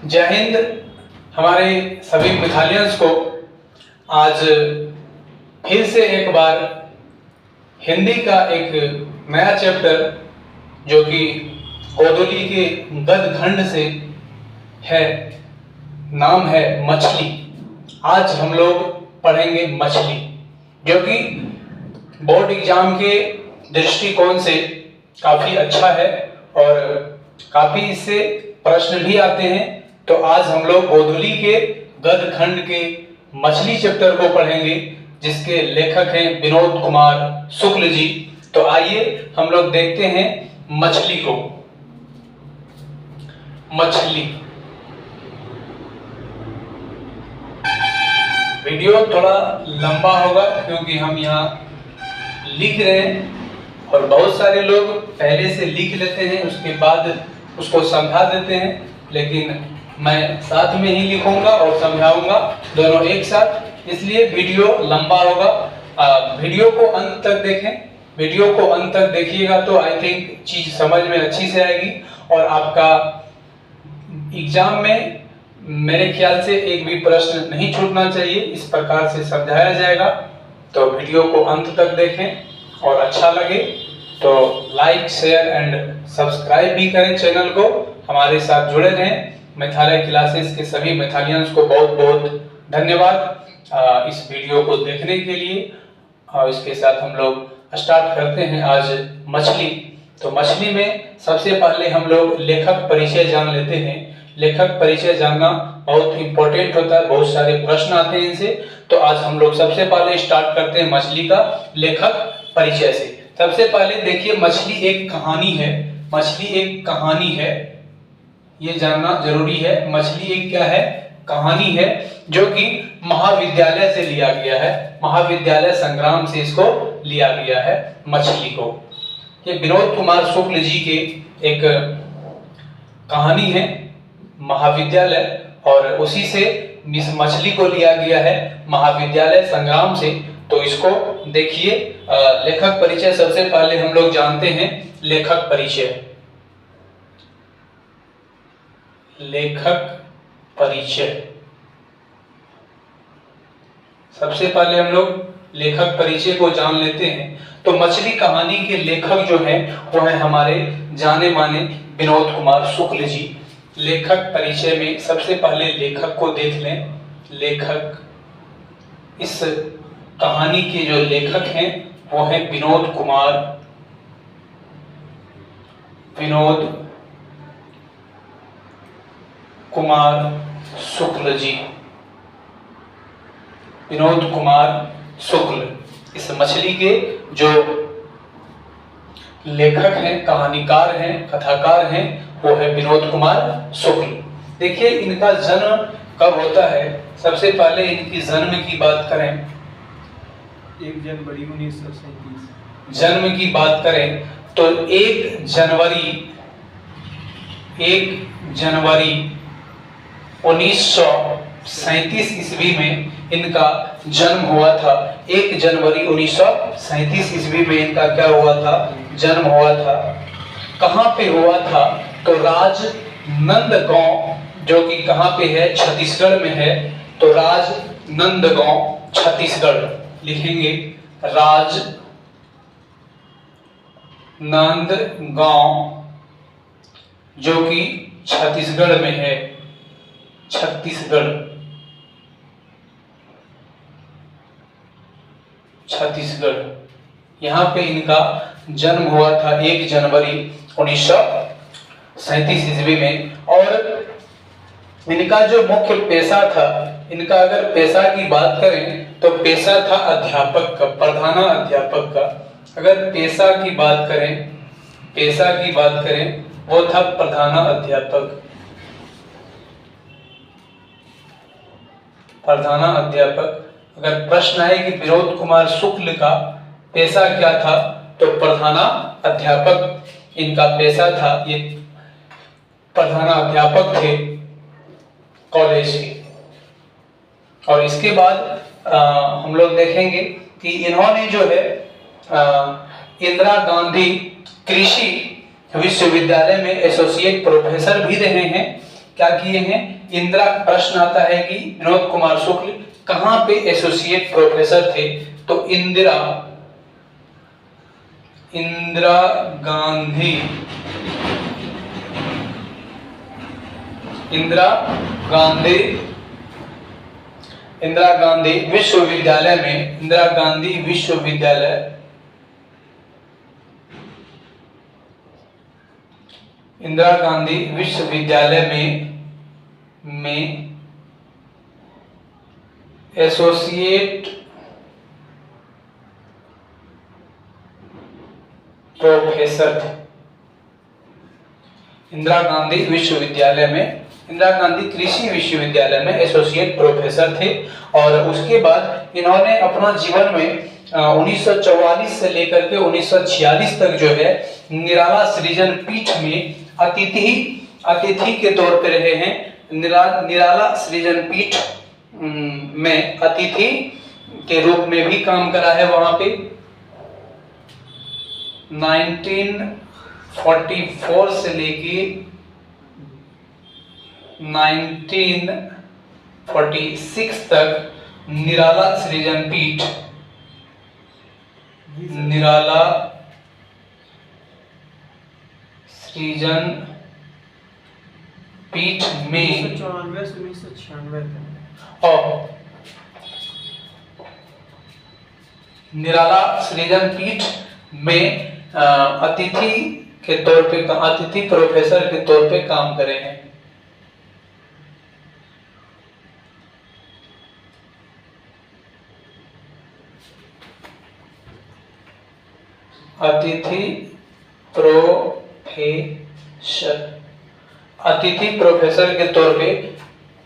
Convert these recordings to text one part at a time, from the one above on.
जय हिंद। हमारे सभी मिथालियंस को आज फिर से एक बार हिंदी का एक नया चैप्टर जो कि गोदोली के गद खंड से है, नाम है मछली। आज हम लोग पढ़ेंगे मछली, जो कि बोर्ड एग्जाम के दृष्टिकोण से काफ़ी अच्छा है और काफ़ी इससे प्रश्न भी आते हैं। तो आज हम लोग गोदोली के गद खंड के मछली चैप्टर को पढ़ेंगे, जिसके लेखक हैं विनोद कुमार शुक्ल जी। तो आइए हम लोग देखते हैं मछली को। मछली वीडियो थोड़ा लंबा होगा क्योंकि हम यहाँ लिख रहे हैं और बहुत सारे लोग पहले से लिख लेते हैं, उसके बाद उसको समझा देते हैं, लेकिन मैं साथ में ही लिखूंगा और समझाऊंगा दोनों एक साथ, इसलिए वीडियो लंबा होगा। वीडियो को अंत तक देखें। वीडियो को अंत तक देखिएगा तो आई थिंक चीज समझ में अच्छी से आएगी और आपका एग्जाम में मेरे ख्याल से एक भी प्रश्न नहीं छूटना चाहिए। इस प्रकार से समझाया जाएगा, तो वीडियो को अंत तक देखें और अच्छा लगे तो लाइक शेयर एंड सब्सक्राइब भी करें चैनल को, हमारे साथ जुड़े रहें। मेघालय क्लासेस के सभी मेथालियंस को बहुत बहुत धन्यवाद इस वीडियो को देखने के लिए। और इसके साथ हम लोग स्टार्ट करते हैं आज मछली। तो मछली में सबसे पहले हम लोग लेखक परिचय जान लेते हैं। लेखक परिचय जानना बहुत इंपॉर्टेंट होता है, बहुत सारे प्रश्न आते हैं इनसे। तो आज हम लोग सबसे पहले स्टार्ट करते हैं मछली का लेखक परिचय से। सबसे पहले देखिए, मछली एक कहानी है। मछली एक कहानी है, ये जानना जरूरी है। मछली एक क्या है? कहानी है, जो कि महाविद्यालय से लिया गया है। महाविद्यालय संग्राम से इसको लिया गया है मछली को। ये विनोद कुमार शुक्ल जी के एक कहानी है महाविद्यालय, और उसी से इस मछली को लिया गया है महाविद्यालय संग्राम से। तो इसको देखिए, लेखक परिचय सबसे पहले हम लोग जानते हैं। लेखक परिचय, लेखक परिचय सबसे पहले हम लोग लेखक परिचय को जान लेते हैं। तो मछली कहानी के लेखक जो हैं वो है हमारे जाने माने विनोद कुमार शुक्ल जी। लेखक परिचय में सबसे पहले लेखक को देख लें। लेखक, इस कहानी के जो लेखक हैं वो है विनोद कुमार शुक्ल जी। विनोद कुमार शुक्ल इस मछली के जो लेखक हैं, कहानीकार हैं, कथाकार हैं, वो है विनोद कुमार शुक्ल। देखिए, इनका जन्म कब होता है? सबसे पहले इनकी जन्म की बात करें, 1 जनवरी 1937। जन्म की बात करें तो 1 जनवरी 1937 ईस्वी में इनका जन्म हुआ था। 1 जनवरी 1937 ईस्वी में इनका क्या हुआ था? जन्म हुआ था। कहाँ पे हुआ था? तो राजनंदगांव, जो कि कहाँ पे है? छत्तीसगढ़ में है। तो राजनंदगांव छत्तीसगढ़ लिखेंगे, राजनंदगांव, जो कि छत्तीसगढ़ में है। छत्तीसगढ़, यहाँ पे इनका जन्म हुआ था 1 जनवरी 1937 ईस्वी में। और इनका जो मुख्य पेशा था, इनका अगर पेशा की बात करें तो पेशा था अध्यापक का, प्रधानाध्यापक का। अगर पेशा की बात करें वो था प्रधानाध्यापक। अगर प्रश्न आए कि विनोद कुमार शुक्ल का पेशा क्या था, तो प्रधानाध्यापक इनका पेशा था। ये प्रधानाध्यापक थे कॉलेज के। और इसके बाद हम लोग देखेंगे कि इन्होंने जो है इंदिरा गांधी कृषि विश्वविद्यालय में एसोसिएट प्रोफेसर भी रहे हैं। क्या किए हैं। इंदिरा, प्रश्न आता है कि विनोद कुमार शुक्ल कहां पे एसोसिएट प्रोफेसर थे, तो इंदिरा गांधी, इंदिरा गांधी विश्वविद्यालय में, इंदिरा गांधी विश्वविद्यालय में एसोसिएट प्रोफेसर थे। इंदिरा गांधी विश्वविद्यालय में, इंदिरा गांधी कृषि विश्वविद्यालय में एसोसिएट प्रोफेसर थे। और उसके बाद इन्होंने अपना जीवन में 1944 से लेकर के 1946 तक जो है निराला सृजन पीठ में अतिथि के तौर पर रहे हैं। निराला सृजन पीठ में अतिथि के रूप में भी काम करा है वहां पे। 1944 से लेके 1946 तक निराला सृजन पीठ में 1994 से 1996 तक और निराला सृजन पीठ में अतिथि के तौर पे, अतिथि प्रोफेसर के तौर पे काम करे हैं। अतिथि प्रोफेसर के तौर पे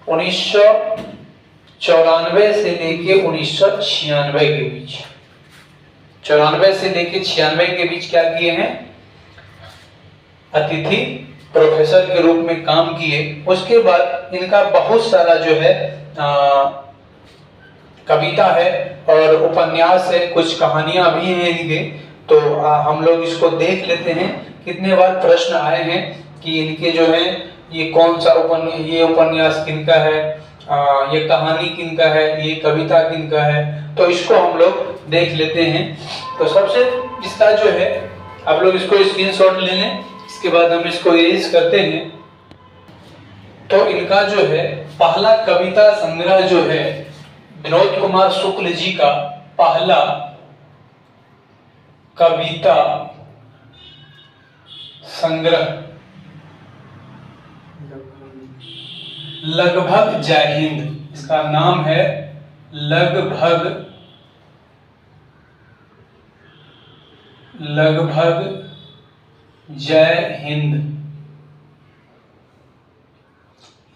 1994 से लेके 1996 के बीच, 94 से लेके 96 के बीच क्या किए हैं, अतिथि प्रोफेसर के रूप में काम किए। उसके बाद इनका बहुत सारा जो है कविता है और उपन्यास है, कुछ कहानियां भी हैं इनके। तो हम लोग इसको देख लेते हैं। कितने बार प्रश्न आए हैं कि इनके जो है ये कौन सा ये उपन्यास किनका है, ये कहानी किनका है, ये कविता किनका है, तो इसको हम लोग देख लेते हैं। तो सबसे इसका जो है आप लोग इसको स्क्रीनशॉट ले लें, इसके बाद हम इसको इरेज करते हैं। तो इनका जो है पहला कविता संग्रह जो है विनोद कुमार शुक्ल जी का पहला कविता संग्रह लगभग जय हिंद, इसका नाम है लगभग जय हिंद।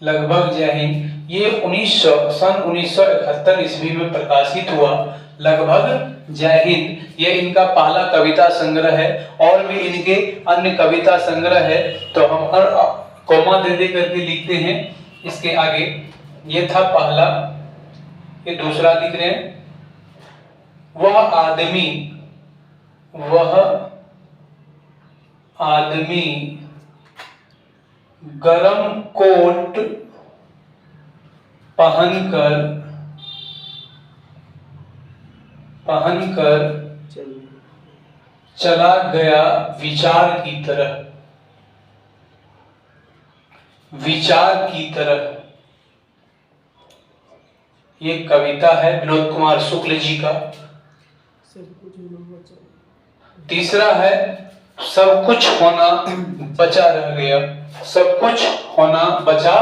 लगभग जय हिंद ये सन 1971 ईस्वी में प्रकाशित हुआ। लगभग जय हिंद ये इनका पहला कविता संग्रह है। और भी इनके अन्य कविता संग्रह है, तो हम कोमा दे करके लिखते हैं इसके आगे। ये था पहला, ये दूसरा लिख रहे हैं, वह आदमी गरम कोट पहनकर चला गया विचार की तरह। ये कविता है विनोद कुमार शुक्ल जी का। तीसरा है सब कुछ होना बचा रह गया, सब कुछ होना बचा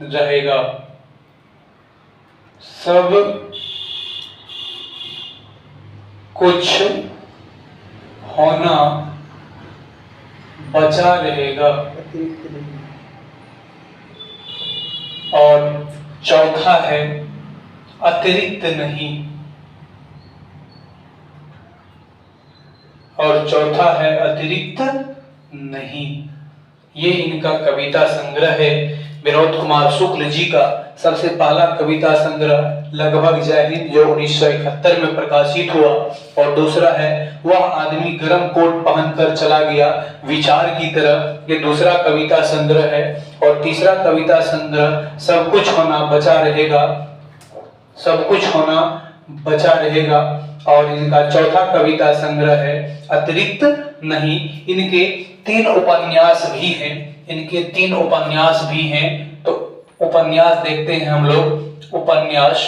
रहेगा। सब कुछ होना बचा रहेगा। और चौथा है अतिरिक्त नहीं, और चौथा है अतिरिक्त नहीं। ये इनका कविता संग्रह है विनोद कुमार शुक्ल जी का सबसे पहला कविता संग्रह लगभग जय हिंद जो 1971 में प्रकाशित हुआ, और दूसरा है वह आदमी गरम कोट पहनकर चला गया विचार की तरफ, ये दूसरा कविता संग्रह है। और तीसरा कविता संग्रह सब कुछ होना बचा रहेगा, सब कुछ होना बचा रहेगा। और इनका चौथा कविता संग्रह है अतिरिक्त नहीं। इनके 3 उपन्यास भी हैं, इनके 3 उपन्यास भी हैं। तो उपन्यास देखते हैं हम लोग, उपन्यास,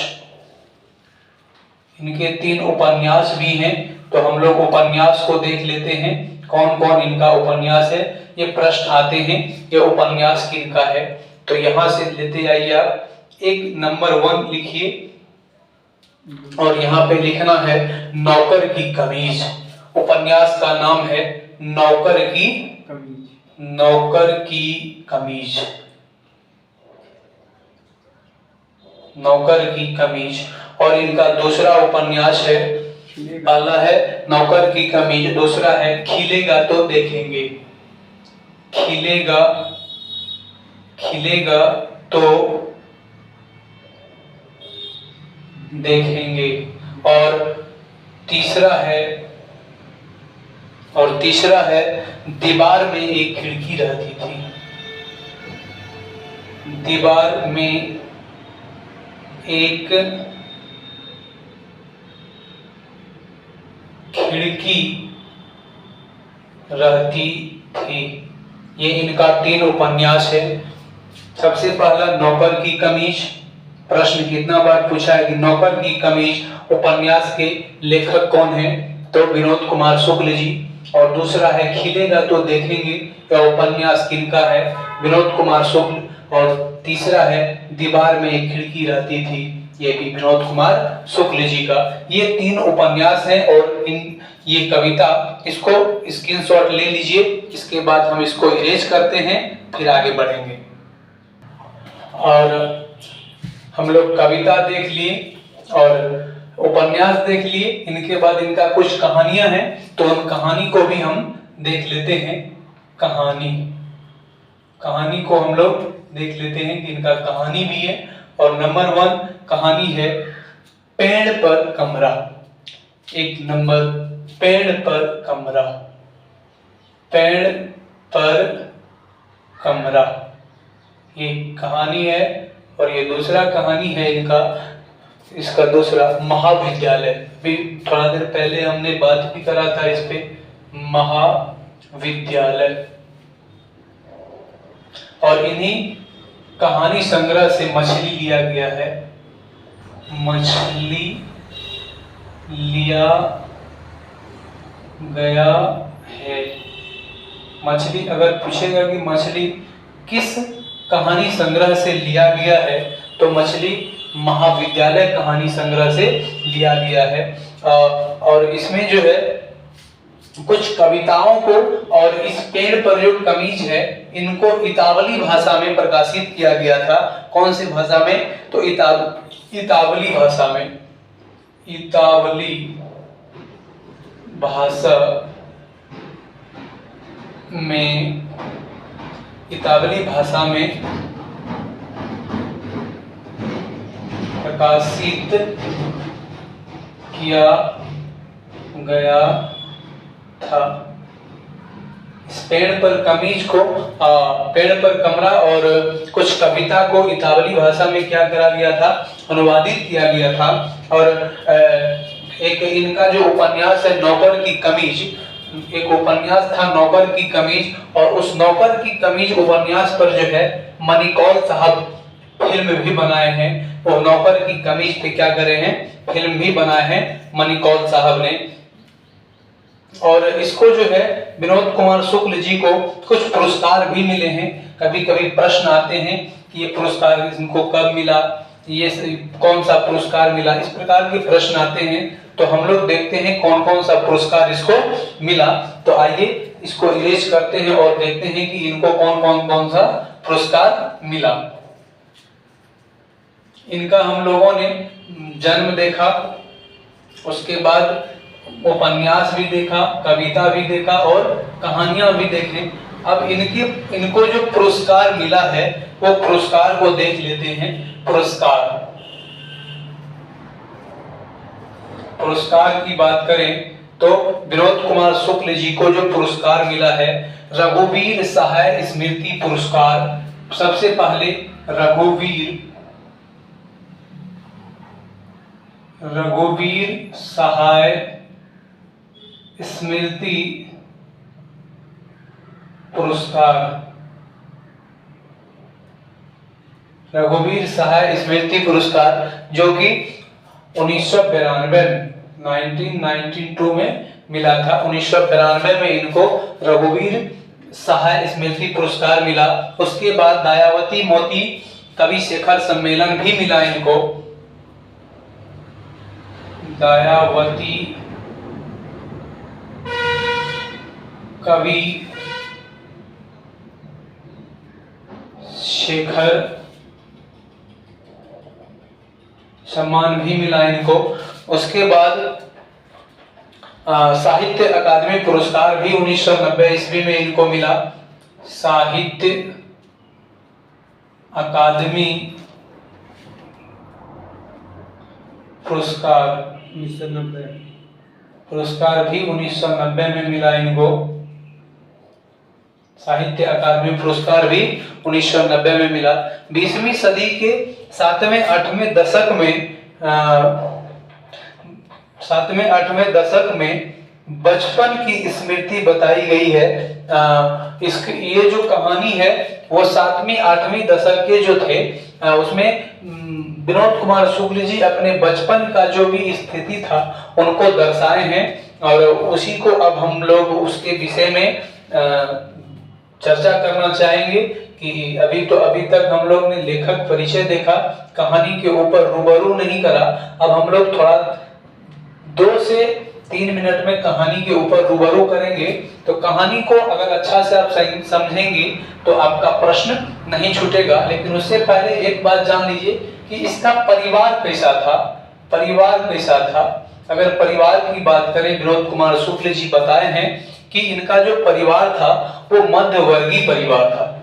इनके 3 उपन्यास भी हैं। तो हम लोग उपन्यास को देख लेते हैं कौन कौन इनका उपन्यास है। ये प्रश्न आते हैं ये उपन्यास किनका है, तो यहां से लेते आइए आप। एक नंबर 1 लिखिए और यहाँ पे लिखना है नौकर की कमीज। उपन्यास का नाम है नौकर की कमीज, नौकर की कमीज, नौकर की कमीज। और इनका दूसरा उपन्यास है, पहला है नौकर की कमीज, दूसरा है खिलेगा तो देखेंगे, खिलेगा, खिलेगा तो देखेंगे। और तीसरा है दीवार में एक खिड़की रहती थी, दीवार में एक खिड़की रहती थी। ये इनका 3 उपन्यास है। सबसे पहला नौकर की कमीज। प्रश्न कितना बार पूछा है कि नौकर की कमीज उपन्यास के लेखक कौन है, तो विनोद कुमार शुक्ल जी। और दूसरा है खिलेगा तो देखेंगे, यह उपन्यास किनका है, विनोद कुमार शुक्ल। और तीसरा है दीवार में एक खिड़की रहती थी, ये भी विनोद कुमार शुक्ल जी का। ये 3 उपन्यास हैं और ये कविता, इसको स्क्रीनशॉट ले लीजिए। इसके बाद हम इसको इरेज करते हैं, फिर आगे बढ़ेंगे। और हम लोग कविता देख लिए और उपन्यास देख लिए, इनके बाद इनका कुछ कहानियां हैं, तो उन कहानी को भी हम देख लेते हैं। कहानी, कहानी को हम लोग देख लेते हैं कि इनका कहानी भी है। और नंबर 1 कहानी है पेड़ पर कमरा। 1 नंबर पेड़ पर कमरा, पेड़ पर कमरा, ये कहानी है। और ये दूसरा कहानी है इनका, इसका दूसरा महाविद्यालय। भी थोड़ा देर पहले हमने बात भी करा था इस पे, महाविद्यालय। और इन्हीं कहानी संग्रह से मछली लिया गया है, मछली लिया गया है। मछली, अगर पूछेगा कि मछली किस कहानी संग्रह से लिया गया है, तो मछली महाविद्यालय कहानी संग्रह से लिया गया है। और इसमें जो है कुछ कविताओं को, और इस पेड़ पर जो कमीज है इनको इतावली भाषा में प्रकाशित किया गया था। कौन सी भाषा में, तो इतावली भाषा में, इतावली भाषा में, इतावली भाषा में प्रकाशित किया गया था। इस पेड़ पर कमीज को, पेड़ पर कमरा और कुछ कविता को इतावली भाषा में क्या करा गया था, अनुवादित किया गया था। और एक इनका जो उपन्यास है नौकर की कमीज, एक उपन्यास था नौकर की कमीज, और उस नौकर की कमीज उपन्यास पर जो है मणिकौल साहब फिल्म भी बनाए हैं। वो नौकर की कमीज पे क्या करे हैं, फिल्म भी बनाए हैं मणिकौल साहब ने। और इसको जो है विनोद कुमार शुक्ल जी को कुछ पुरस्कार भी मिले हैं। कभी कभी प्रश्न आते हैं कि ये पुरस्कार इनको कब मिला, ये कौन सा पुरस्कार मिला, इस प्रकार के प्रश्न आते हैं। तो हम लोग देखते हैं कौन कौन सा पुरस्कार इसको मिला। तो आइए इसको इरेज करते हैं और देखते हैं कि इनको कौन सा पुरस्कार मिला। इनका हम लोगों ने जन्म देखा, उसके बाद उपन्यास भी देखा, कविता भी देखा और कहानियां भी देखें। अब इनको जो पुरस्कार मिला है वो पुरस्कार को देख लेते हैं। पुरस्कार की बात करें तो विनोद कुमार शुक्ल जी को जो पुरस्कार मिला है रघुवीर सहाय स्मृति पुरस्कार। सबसे पहले रघुवीर सहाय स्मृति पुरस्कार, रघुवीर सहाय स्मृति पुरस्कार जो कि 1992 में मिला था। 1992 में इनको रघुवीर सहाय स्मृति पुरस्कार मिला। उसके बाद दयावती मोती कवि शेखर सम्मेलन भी मिला इनको। दयावती कवि शेखर सम्मान भी मिला इनको। उसके बाद साहित्य अकादमी पुरस्कार भी 1990 ईस्वी में इनको मिला। साहित्य अकादमी पुरस्कार 1990 पुरस्कार भी 1990 में मिला इनको। साहित्य अकादमी पुरस्कार भी 1990 में मिला। 20वीं सदी के 7वें-8वें दशक में बचपन की स्मृति बताई गई है। ये जो कहानी है वो 7वीं-8वीं दशक के जो थे उसमें विनोद कुमार शुक्ल जी अपने बचपन का जो भी स्थिति था उनको दर्शाए हैं और उसी को अब हम लोग उसके विषय में चर्चा करना चाहेंगे कि अभी तक हम लोग ने लेखक परिचय देखा, कहानी के ऊपर रूबरू नहीं करा। अब हम लोग थोड़ा 2 से 3 मिनट में कहानी के ऊपर रूबरू करेंगे। तो कहानी को अगर अच्छा से आप समझेंगे तो आपका प्रश्न नहीं छूटेगा। लेकिन उससे पहले एक बात जान लीजिए कि इसका परिवार कैसा था। अगर परिवार की बात करें, विनोद कुमार शुक्ल जी बताए हैं कि इनका जो परिवार था वो मध्यवर्गीय परिवार।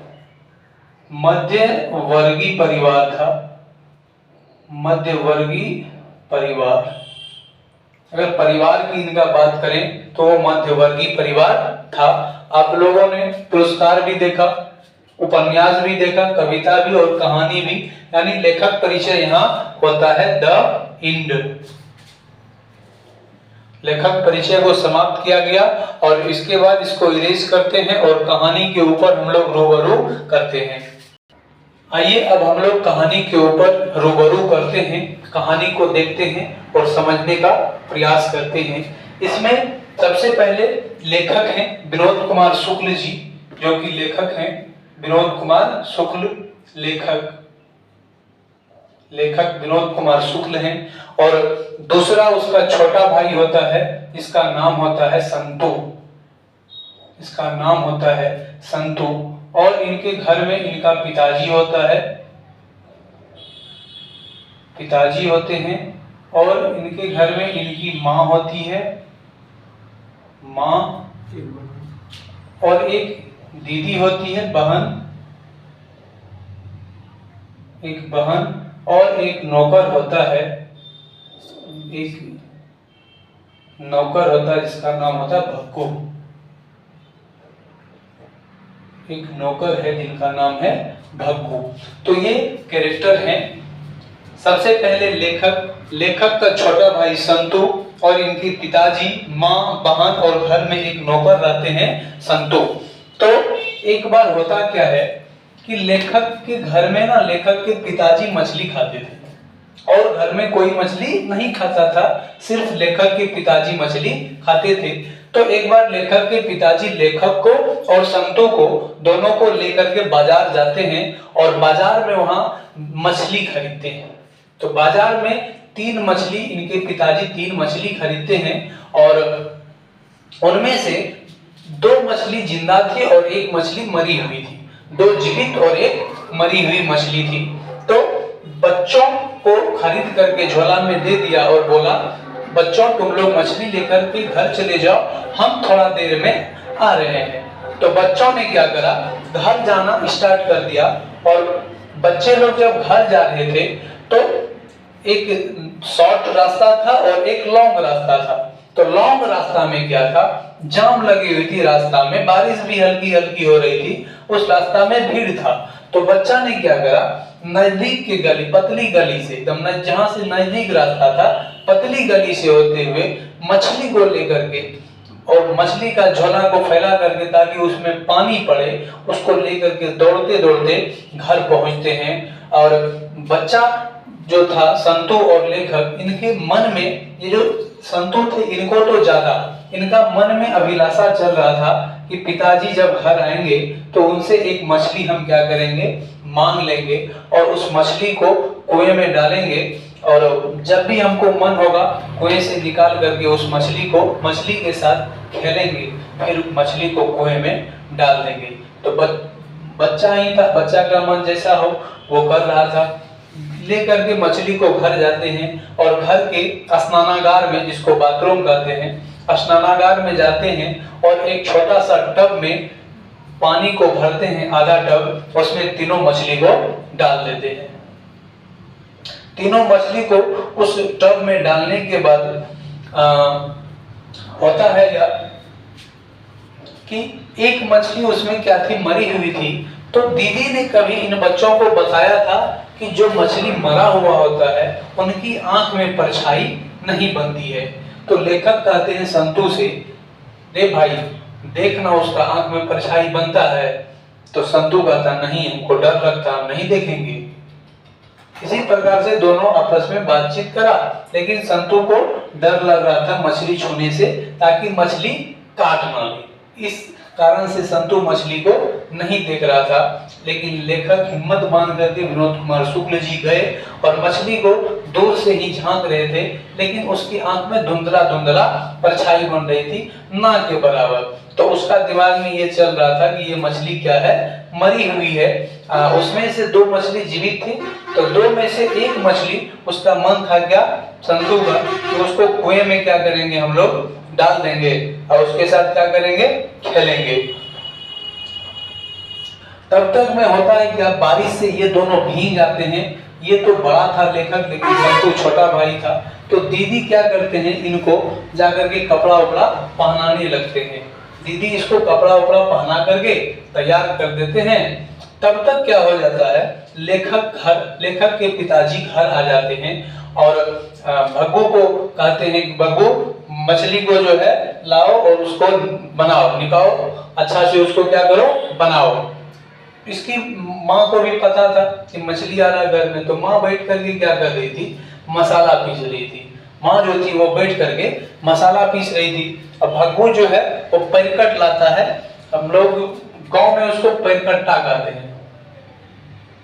अगर परिवार की इनका बात करें तो वो मध्यवर्गीय परिवार था। आप लोगों ने पुरस्कार भी देखा, उपन्यास भी देखा, कविता भी और कहानी भी, यानी लेखक परिचय यहाँ होता है द इंड। लेखक परिचय को समाप्त किया गया और इसके बाद इसको इरेज करते हैं और कहानी के ऊपर हम लोग रूबरू करते हैं। आइए अब हम लोग कहानी के ऊपर रूबरू करते हैं, कहानी को देखते हैं और समझने का प्रयास करते हैं। इसमें सबसे पहले लेखक हैं विनोद कुमार शुक्ल जी, जो कि लेखक हैं विनोद कुमार शुक्ल। लेखक विनोद कुमार शुक्ल हैं और दूसरा उसका छोटा भाई होता है, इसका नाम होता है संतू। और इनके घर में इनका पिताजी होते हैं और इनके घर में इनकी माँ होती है, और एक दीदी होती है, एक बहन और एक नौकर होता है, जिसका नाम होता है भक्कू। एक नौकर है जिनका नाम है भक्कू। तो ये कैरेक्टर हैं। सबसे पहले लेखक का छोटा भाई संतू और इनके पिताजी, माँ, बहन और घर में एक नौकर रहते हैं संतू। तो एक बार होता क्या है कि लेखक के घर में ना लेखक के पिताजी मछली खाते थे और घर में कोई मछली नहीं खाता था, सिर्फ लेखक के पिताजी मछली खाते थे। तो एक बार लेखक के पिताजी लेखक को और संतू को दोनों को लेकर के बाजार जाते हैं और बाजार में वहां मछली खरीदते हैं। तो बाजार में इनके पिताजी 3 मछली खरीदते हैं और उनमें से 2 मछली जिंदा थी और 1 मछली मरी हुई थी। 2 जीवित और 1 मरी हुई मछली थी। तो बच्चों को खरीद करके झोला में दे दिया और बोला, बच्चों तुम लोग मछली लेकर के घर चले जाओ, हम थोड़ा देर में आ रहे हैं। तो बच्चों ने क्या करा, घर जाना स्टार्ट कर दिया। और बच्चे लोग जब घर जा रहे थे तो एक शॉर्ट रास्ता था और एक लॉन्ग रास्ता था। तो लॉन्ग रास्ता में क्या था, जाम लगी हुई थी रास्ता में, बारिश भी हल्की हल्की हो रही थी, उस रास्ता में भीड़ था। तो बच्चा ने क्या करा, नजदीक की गली, पतली गली से एकदम जहां से नजदीक रास्ता था, पतली गली से होते हुए मछली को लेकर के और मछली का झोला को फैला करके ताकि उसमें पानी पड़े, उसको लेकर के दौड़ते दौड़ते घर पहुंचते हैं। और बच्चा जो था, संतु और लेखक, इनके मन में, ये जो संतु थे इनको तो ज्यादा, इनका मन में अभिलाषा चल रहा था कि पिताजी जब घर आएंगे तो उनसे एक मछली हम क्या करेंगे, मांग लेंगे और उस मछली को कुएं में डालेंगे और जब भी हमको मन होगा कुएं से निकाल करके उस मछली को मछली के साथ खेलेंगे, फिर मछली को कुएं में डाल देंगे। तो बच्चा ही था, बच्चा का मन जैसा हो वो कर रहा था। लेकर के मछली को घर जाते हैं और घर के स्नानागार में, जिसको बाथरूम कहते हैं, स्नानागार में जाते हैं और एक छोटा सा टब में पानी को भरते हैं, आधा टब, उसमें तीनों मछली को डाल देते हैं। तीनों मछली को उस टब में डालने के बाद होता है क्या कि एक मछली उसमें क्या थी, मरी हुई थी। तो दीदी ने कभी इन बच्चों को बताया था कि जो मछली मरा हुआ होता है उनकी आंख में परछाई नहीं बनती है। तो लेखक कहते हैं संतु से, रे भाई देखना उसका आंख में परछाई बनता है। तो संतु कहता नहीं, हमको डर लगता, हम नहीं देखेंगे। इसी प्रकार से दोनों आपस में बातचीत करा, लेकिन संतु को डर लग रहा था मछली छूने से, ताकि मछली काट ना ले। इस कारण से संतु मछली को नहीं देख रहा था। लेकिन लेखक हिम्मत बांध करके विनोद कुमार शुक्ल जी गए और मछली को दूर से ही झांक रहे थे, लेकिन उसकी आंख में धुंधला धुंधला परछाई बन रही थी, ना के बराबर। तो उसका दिमाग में ये चल रहा था कि ये मछली क्या है, मरी हुई है। उसमें से दो मछली जीवित थी, तो दो में से एक मछली, उसका मन था क्या, संतु का, कि उसको कुएं में क्या करेंगे, हम लोग डाल देंगे और उसके साथ क्या करेंगे, खेलेंगे। तब तक में होता है कि अब बारिश से ये दोनों भीग जाते हैं। ये तो बड़ा था लेखक, लेकिन संतु छोटा भाई था। तो दीदी क्या करते हैं, इनको जाकर के कपड़ा उपड़ा पहनाने लगते हैं। दीदी इसको कपड़ा उपड़ा पहना करके तैयार कर देते हैं। तब तक क्या हो जाता है, लेखक के पिताजी घर आ जाते हैं और भग्गू को कहते हैं कि भग्गू मछली को जो है लाओ और उसको बनाओ, निकालो, अच्छा से उसको क्या करो, बनाओ। इसकी माँ को भी पता था कि मछली आ रहा है घर में, तो माँ बैठ करके क्या कर रही थी, मसाला पीस रही थी। माँ जो थी वो बैठ करके मसाला पीस रही थी। अब भग्गू जो है वो पैरकट लाता है, हम लोग गांव में उसको पैरकट्टा कहते हैं,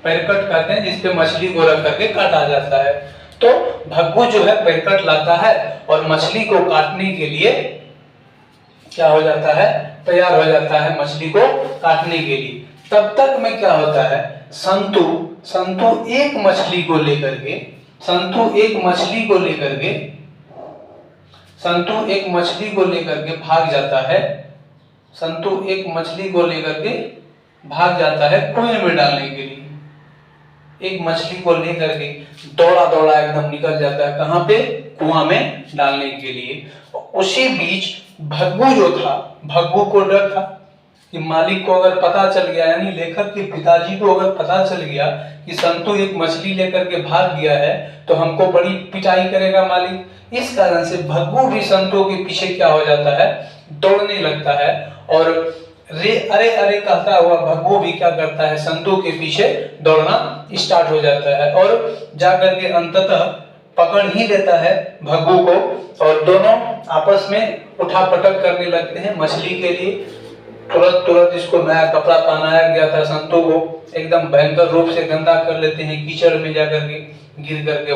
पैरकट कहते हैं, जिसपे मछली को रख करके काटा जाता है। तो भग्गू जो है पैरकट लाता है और मछली को काटने के लिए क्या हो जाता है, तैयार हो जाता है मछली को काटने के लिए। तब तक में क्या होता है, संतु एक मछली को लेकर के भाग जाता है। संतु एक मछली को लेकर के भाग जाता है कुएं में डालने के लिए। एक मछली को लेकर के दौड़ा दौड़ा एकदम निकल जाता है, कहाँ पे, कुआं में डालने के लिए। उसी बीच भग्गू जो था, भग्गू को डर था कि मालिक को अगर पता चल गया, यानी लेखक के पिताजी को अगर पता चल गया कि संतु एक मछली लेकर के भाग गया है, तो हमको बड़ी पिटाई करेगा मालिक। इस कारण से भग्गू भी संतु के पीछे क्या हो जाता है, दौड़ने लगता है और रे अरे अरे कहता हुआ भग्गू भी क्या करता है, संतु के पीछे दौड़ना स्टार्ट हो जाता है और जाकर के अंततः पकड़ ही लेता है भग्गू को और दोनों आपस में उठापटक करने लगते हैं मछली के लिए। तुरंत इसको नया कपड़ा पहनाया गया था संतु को, एकदम भयंकर रूप से गंदा कर लेते हैं, कीचड़ में जाकर के गिर करके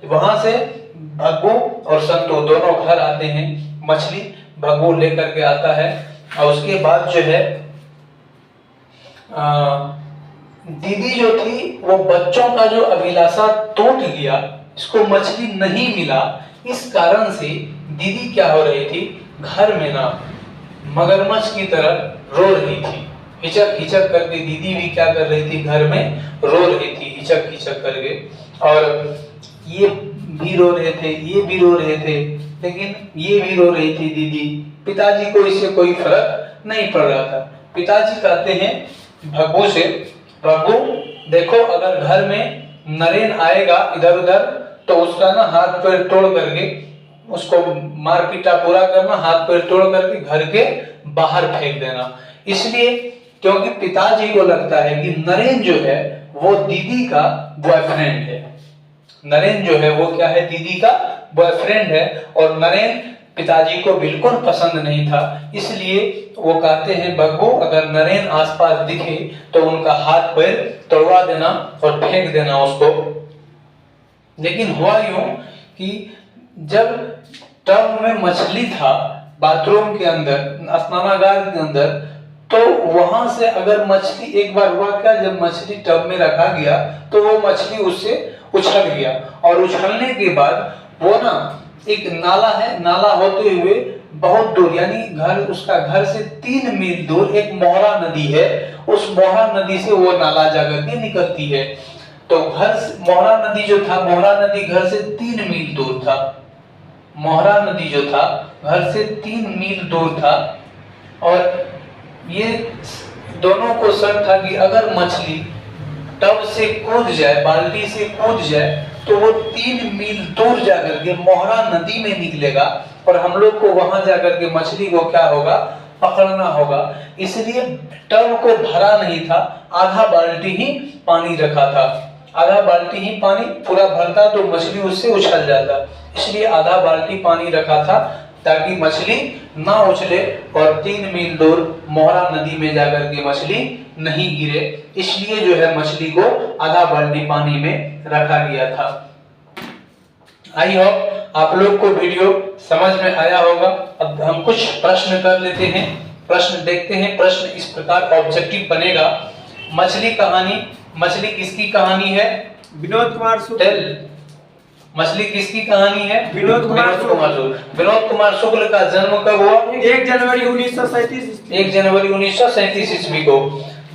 वहां से भग्गू और संतु दोनों घर आते हैं। मछली भग्गू लेकर के आता है और उसके बाद जो है दीदी जो थी वो बच्चों का जो अभिलाषा टूट गया, इसको मछली नहीं मिला, इस कारण से दीदी क्या हो रही थी, घर में ना मगरमच्छ की तरह रो रही थी, हिचक हिचक करके। दीदी भी क्या कर रही थी, घर में रो रही थी हिचक हिचक करके। और ये भी रो रहे थे, ये भी रो रहे थे, लेकिन ये भी रो रही थी दीदी। पिताजी को इससे कोई फर्क नहीं पड़ रहा था। पिताजी कहते हैं भग्गू से, भग्गू देखो, अगर घर में नरेन आएगा इधर उधर तो उसका ना हाथ पैर तोड़ करके, उसको मार पीटा पूरा करना, हाथ पैर तोड़ करके घर के बाहर फेंक देना। इसलिए क्योंकि पिताजी को लगता है कि नरेन जो है वो दीदी का बॉयफ्रेंड है। नरेन जो है वो क्या है, दीदी का बॉयफ्रेंड है। और नरेन पिताजी को बिल्कुल पसंद नहीं था। इसलिए वो कहते हैं भग्गू, अगर नरेन आसपास दिखे तो उनका हाथ पैर तोड़वा देना और फेंक देना उसको। लेकिन हुआ यूं कि जब टब में मछली था, बाथरूम के अंदर, स्नानागार के अंदर, तो वहां से अगर मछली, एक बार हुआ क्या, जब मछली टब में रखा गया तो वो मछली उससे उछल गया। और उछलने के बाद वो ना, एक नाला है, नाला होते हुए बहुत दूर, यानी घर, उसका घर से 3 मील दूर एक मोहरा नदी है। उस मोहरा नदी से वो नाला जाकर के निकलती है। तो घर से मोहरा नदी जो था, मोहरा नदी घर से 3 मील दूर था। मोहरा नदी जो था घर से 3 मील दूर था। और ये दोनों को शक था कि अगर मछली टब से कूद जाए, बाल्टी से कूद जाए, तो वो 3 मील दूर जाकर के मोहरा नदी में निकलेगा और हम लोग को वहां जाकर के मछली को क्या होगा, पकड़ना होगा। इसलिए टब को भरा नहीं था, आधा बाल्टी ही पानी रखा था। आधा बाल्टी ही पानी, पूरा भरता तो मछली उससे उछल जाता। इसलिए आधा बाल्टी पानी रखा था ताकि मछली ना उछले और 3 मील दूर मोहरा नदी में जाकर के मछली नहीं गिरे। इसलिए जो है मछली को आधा बाल्टी पानी में रखा गया था। आई होप आप लोग को वीडियो समझ में आया होगा। अब हम कुछ प्रश्न कर लेते हैं, प्रश्न देखते हैं। प्रश्न इस प्रकार ऑब्जेक्टिव बनेगा। मछली कहानी, मछली किसकी कहानी है? विनोद कुमार शुक्ल। मछली किसकी कहानी है? विनोद कुमार शुक्ल। विनोद कुमार शुक्ल का जन्म कब हुआ? 1 जनवरी 1937। 1 जनवरी 1937 ईस्वी को।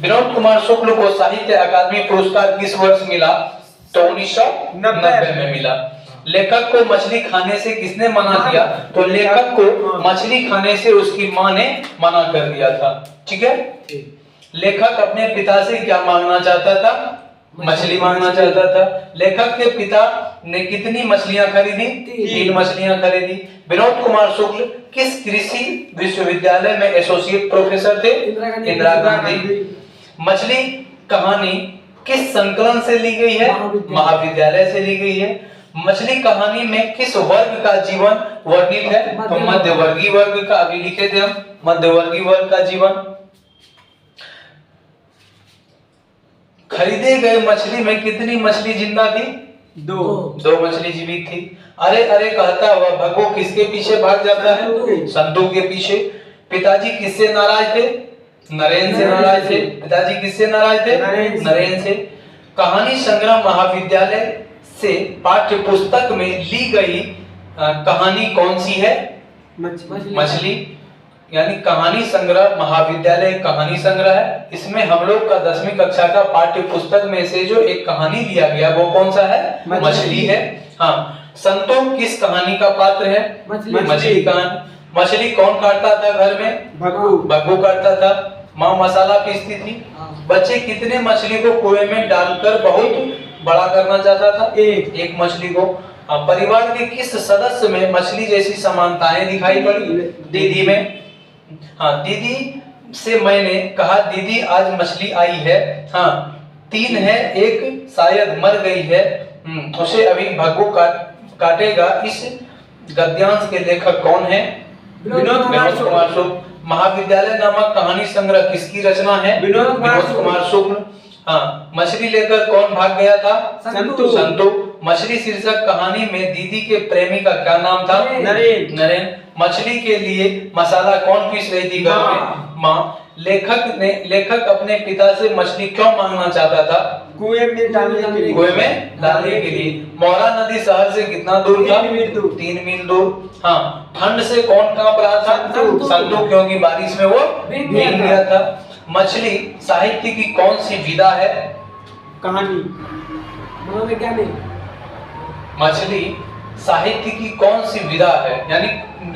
विनोद कुमार शुक्ल को साहित्य अकादमी पुरस्कार किस वर्ष मिला? तो 1990 में मिला। लेखक को मछली खाने से किसने मना किया? तो लेखक को मछली खाने से उसकी माँ ने मना कर दिया था। ठीक है। लेखक अपने पिता से क्या मांगना चाहता था? मछली मांगना चाहता था। लेखक के पिता ने कितनी मछलियां खरीदी? 3 मछलियां खरीदी। विनोद कुमार शुक्ल किस कृषि विश्वविद्यालय में एसोसिएट प्रोफेसर थे? इंदिरा गांधी। मछली कहानी किस संकलन से ली गई है? महाविद्यालय से ली गई है। मछली कहानी में किस वर्ग का जीवन वर्णित है? तो मध्यवर्गीय वर्ग का। अभी लिखे थे हम, मध्यवर्गीय वर्ग का जीवन। खरीदे गए मछली में कितनी मछली जिंदा थी? 2 मछली जीवित थी। अरे अरे कहता हुआ भग्गू किसके पीछे भाग जाता है? संतू के पीछे। पिताजी किससे नाराज थे? नरेन से नाराज थे। पिताजी किससे नाराज थे? नरेन से। कहानी संग्रह महाविद्यालय से पाठ्य पुस्तक में ली गई कहानी कौन सी है? मछली। यानी कहानी संग्रह महाविद्यालय कहानी संग्रह है। इसमें हम लोग का 10वीं कक्षा का पाठ्य पुस्तक में से जो एक कहानी लिया गया वो कौन सा है? मछली है। हाँ। संतू किस कहानी का पात्र है? मछली कहानी। मछली कौन काटता था घर में? भग्गू काटता था। माँ मसाला पीसती थी। बच्चे कितने मछली को कुएं में डालकर बहुत बड़ा करना चाहता था? एक मछली को। परिवार के किस सदस्य में मछली जैसी समानताएं दिखाई पड़ी? दीदी में। हाँ, दीदी से मैंने कहा दीदी आज मछली आई है। हाँ, 3 है, एक शायद मर गई है, उसे अभी भग्गू काटेगा। इस गद्यांश के लेखक कौन है? विनोद कुमार शुक्ल। महाविद्यालय नामक कहानी संग्रह किसकी रचना है? विनोद कुमार शुक्ल। हाँ। मछली लेकर कौन भाग गया था? संतू। मछली शीर्षक कहानी में दीदी के प्रेमी का क्या नाम था? नरेन। मछली के लिए मसाला कौन पीस रही थी घर में? माँ। लेखक अपने पिता से मछली क्यों मांगना चाहता था? कुएं में डालने के लिए। कुएं में डालने के लिए। मोरा नदी शहर से कितना दूर था? 3 मील दूर। 3 मील दूर। हाँ, ठंड से कौन कांप रहा था? संतु। संतु, क्योंकि बारिश में वो भीग भीग गया गया था। मछली साहित्य की कौन सी विधा है? कहानी। मनोवैज्ञानिक। मछली साहित्य की कौन सी विधा है, यानी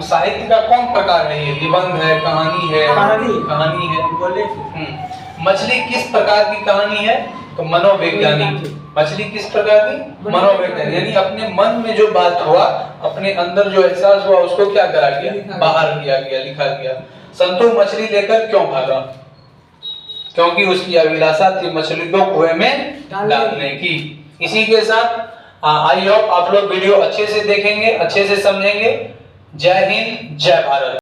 साहित्य का कौन प्रकार है? ये निबंध है, कहानी है? कहानी है। बोले मछली किस प्रकार की कहानी है? तो मनोवैज्ञानिक। मछली किस प्रकार की? मनोवैज्ञानिक, यानी अपने मन में जो बात हुआ, अपने अंदर जो एहसास हुआ, उसको क्या करा गया? बाहर किया गया, लिखा गया। संतु मछली लेकर क्यों भागा? क्योंकि उसकी अभिलाषा थी मछली को कुएं में डालने की। इसी के साथ आई होप आप लोग वीडियो अच्छे से देखेंगे, अच्छे से समझेंगे। जय हिंद, जय भारत।